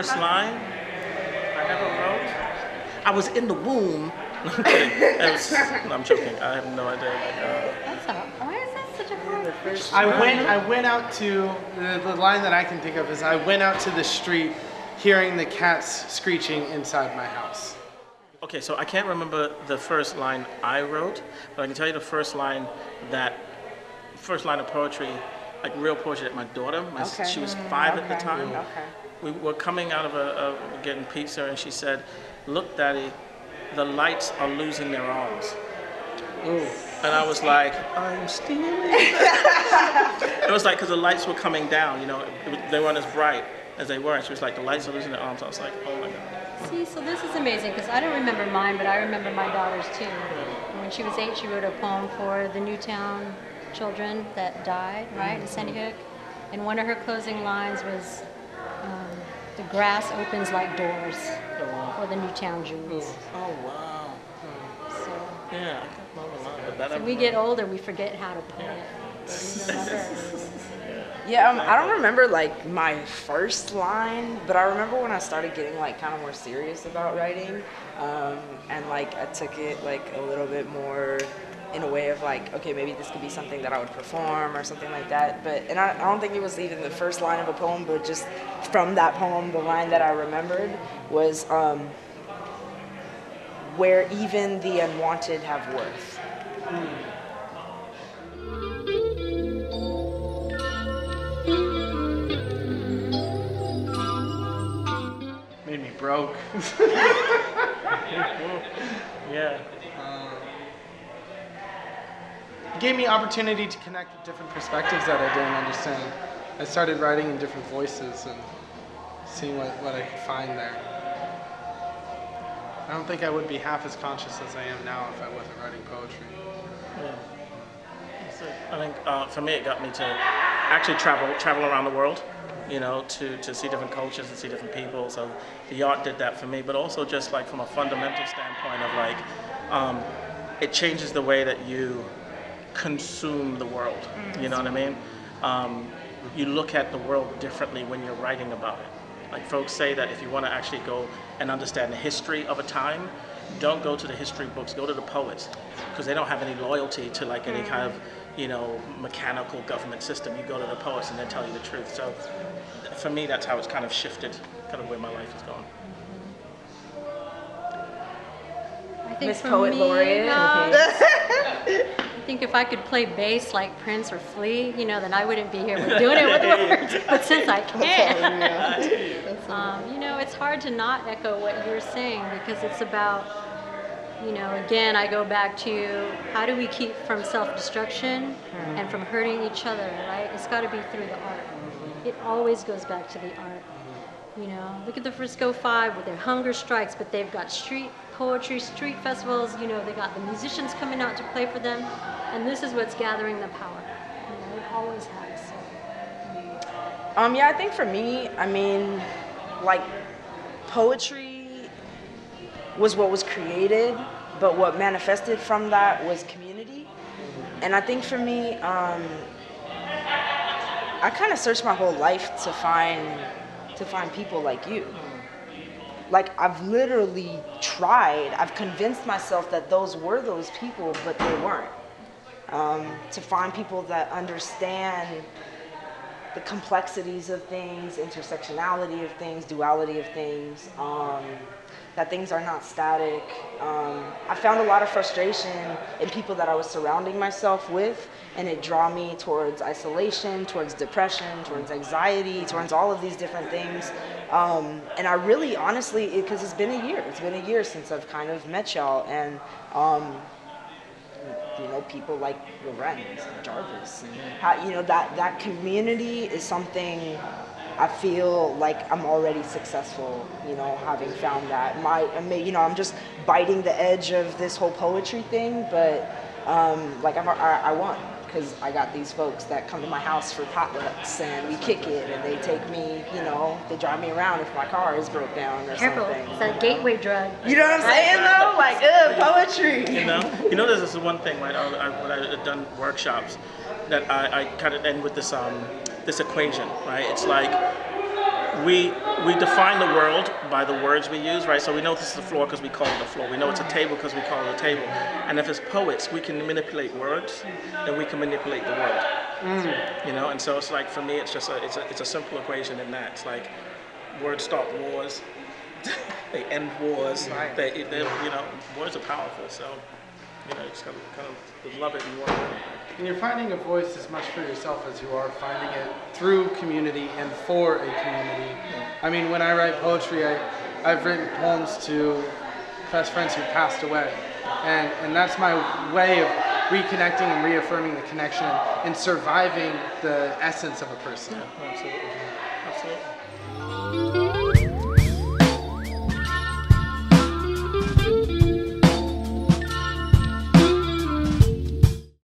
first line I ever wrote? I was in the womb. No, I'm kidding. No, I'm joking. I have no idea. Why is that such a hard question? I went out to, the line that I can think of is I went out to the street hearing the cats screeching inside my house. Okay, so I can't remember the first line I wrote, but I can tell you the first line of poetry, like real poetry that my daughter, she was 5 at the time. Okay. We were coming out of getting pizza, and she said, "Look, Daddy, the lights are losing their arms." Ooh. And I was like, "I'm stealing." It was like because the lights were coming down, they weren't as bright as they were. And she was like, "The lights are losing their arms." I was like, "Oh my God." See, so this is amazing because I don't remember mine, but I remember my daughter's too. When she was 8, she wrote a poem for the Newtown children that died, right, in Sandy Hook. And one of her closing lines was, "The grass opens like doors for the Newtown Jews." Oh, wow. So, Yeah, I can't remember a lot, but that so we get older, we forget how to poet. Yeah, I don't remember like my first line, but I remember when I started getting like kind of more serious about writing, and like I took it like a little bit more in a way of like, okay, maybe this could be something that I would perform or something like that. But I don't think it was even the first line of a poem, but just from that poem, the line that I remembered was, "Where even the unwanted have worth." Made me broke. Yeah. Gave me opportunity to connect with different perspectives that I didn't understand. I started writing in different voices and seeing what I could find there. I don't think I would be half as conscious as I am now if I wasn't writing poetry. Yeah. So I think for me it got me to actually travel around the world, to see different cultures and see different people. So the art did that for me, but also just like from a fundamental standpoint of like, it changes the way that you consume the world. You know what I mean? You look at the world differently when you're writing about it. Like folks say that if you want to actually go and understand the history of a time, don't go to the history books, go to the poets, because they don't have any loyalty to like any kind of, mechanical government system. You go to the poets and they tell you the truth. So for me, that's how it's kind of shifted, kind of where my life is going. I think Miss for Poet me, Laureate. I think if I could play bass like Prince or Flea, then I wouldn't be here doing it with words. But since I can, it's hard to not echo what you're saying because it's about, again, I go back to how do we keep from self-destruction and from hurting each other, right? It's got to be through the art. It always goes back to the art. Look at the Frisco Five with their hunger strikes, but they've got street poetry, street festivals, they got the musicians coming out to play for them, and this is what's gathering the power. It always has. Yeah, I think for me, like poetry was what was created, but what manifested from that was community. And I think for me, I kind of searched my whole life to find people like you. Like I've literally tried, I've convinced myself that those were those people, but they weren't. To find people that understand the complexities of things, intersectionality of things, duality of things, that things are not static. I found a lot of frustration in people that I was surrounding myself with, and it drew me towards isolation, towards depression, towards anxiety, towards all of these different things. And I really, honestly, because it's been a year since I've kind of met y'all, and people like Lorenz and Jarvis, and how, that community is something I feel like I'm already successful, having found that. I'm just biting the edge of this whole poetry thing, but I won. Because I got these folks that come to my house for potlucks and we kick it and they take me, they drive me around if my car is broke down or Careful, something. it's a gateway drug. You know what I'm saying though? Like, poetry. There's this one thing, right? When I had done workshops, that I kind of end with this this equation, right? It's like we define the world by the words we use, right? So we know this is the floor because we call it the floor. We know it's a table because we call it a table. And if it's poets, we can manipulate words, then we can manipulate the world. You know, and so it's like, for me, it's just it's a simple equation in that. It's like, words start wars, they end wars. Right. They you know, words are powerful. So, you know, you just kind of love it and want to. And you're finding a voice as much for yourself as you are finding it through community and for a community. I mean, when I write poetry, I've written poems to best friends who passed away. And that's my way of reconnecting and reaffirming the connection and surviving the essence of a person. Yeah, absolutely. Absolutely.